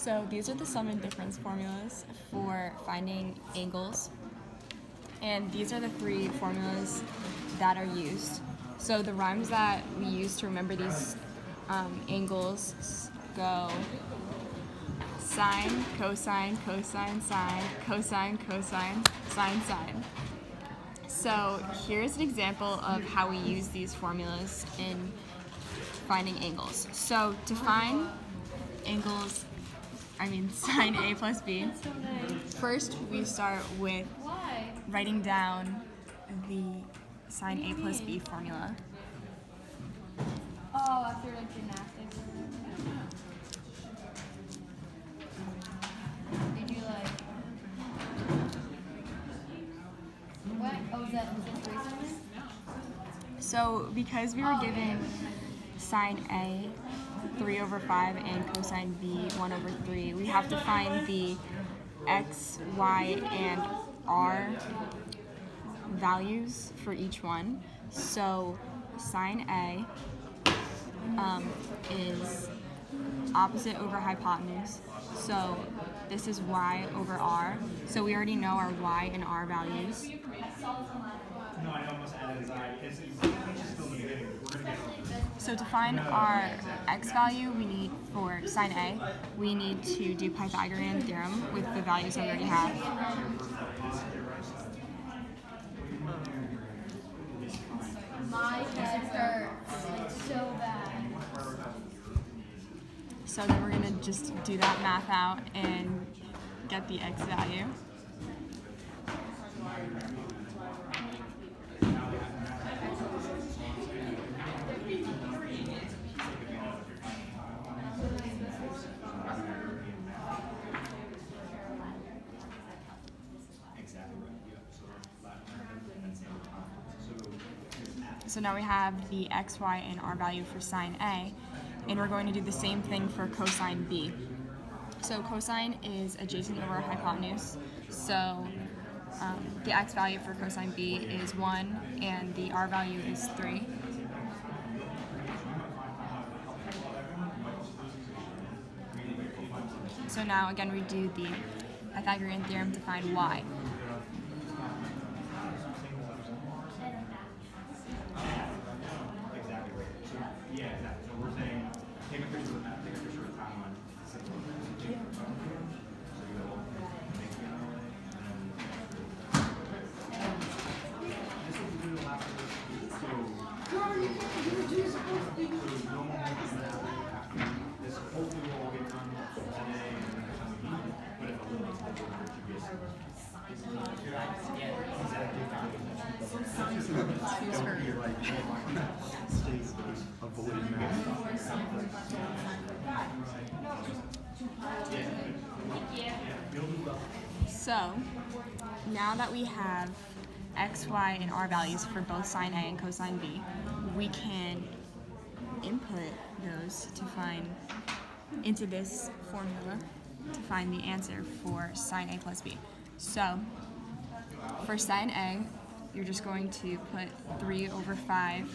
So these are the sum and difference formulas for finding angles. And these are the three formulas that are used. So the rhymes that we use to remember these angles go sine, cosine, cosine, sine, cosine, cosine, sine, sine. So here's an example of how we use these formulas in finding angles. So to find angles, sine A plus B, first we start with writing down the sine A plus B formula. Oh, after like gymnastics. Did you like? What? Oh, was it 3 something? So because we were given sine A 3/5 and cosine B 1/3, we have to find the x, y, and r values for each one. So sine A is opposite over hypotenuse. So this is y over r. So we already know our y and r values. So to find our x value, we need for sine A, we need to do Pythagorean theorem with the values that we already have. My head hurts like so bad. So then we're going to just do that math out and get the x value. So now we have the x, y, and r value for sine A, and we're going to do the same thing for cosine B. So cosine is adjacent over hypotenuse, so the x value for cosine B is 1, and the r value is 3. So now again we do the Pythagorean theorem to find y. So now that we have x, y, and r values for both sine A and cosine B, we can input those to find into this formula to find the answer for sine A plus B. So for sine A, you're just going to put 3/5,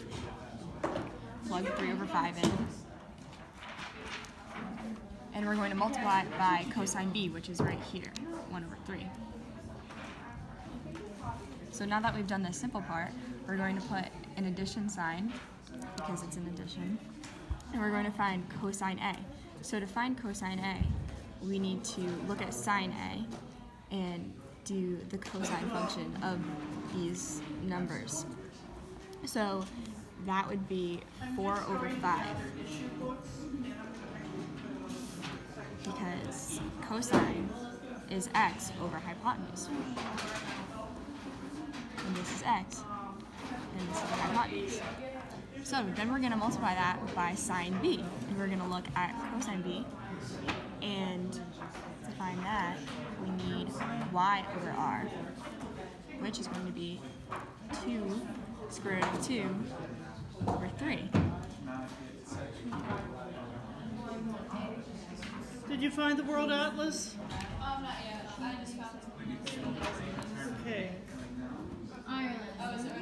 plug 3/5 in, and we're going to multiply it by cosine B, which is right here, 1/3. So now that we've done this simple part, we're going to put an addition sign, because it's an addition, and we're going to find cosine A. So to find cosine A, we need to look at sine A and do the cosine function of these numbers. So that would be 4/5, because cosine is x over hypotenuse. And this is x, and this is the hypotenuse. So then we're going to multiply that by sine B, and we're going to look at cosine B, and to find that, we need y over r, which is going to be 2 square root of 2/3. Did you find the world atlas? Not yet. I just found it. Okay. Ireland. Oh, is it right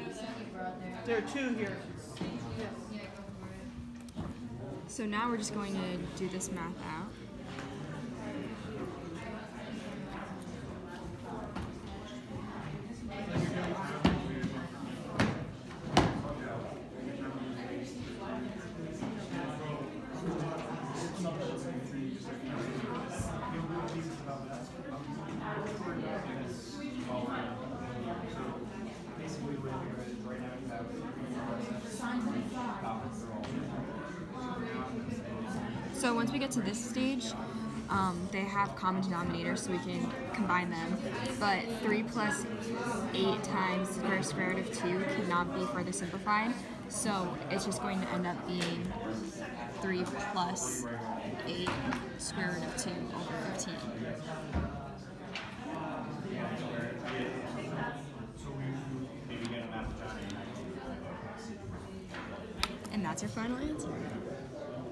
over there? There are 2 here. Yeah, go for it. So now we're just going to do this math out. So once we get to this stage, they have common denominators, so we can combine them. But 3 plus 8 times the square root of 2 cannot be further simplified. So it's just going to end up being 3 plus 8 square root of 2 over 15. And that's your final answer.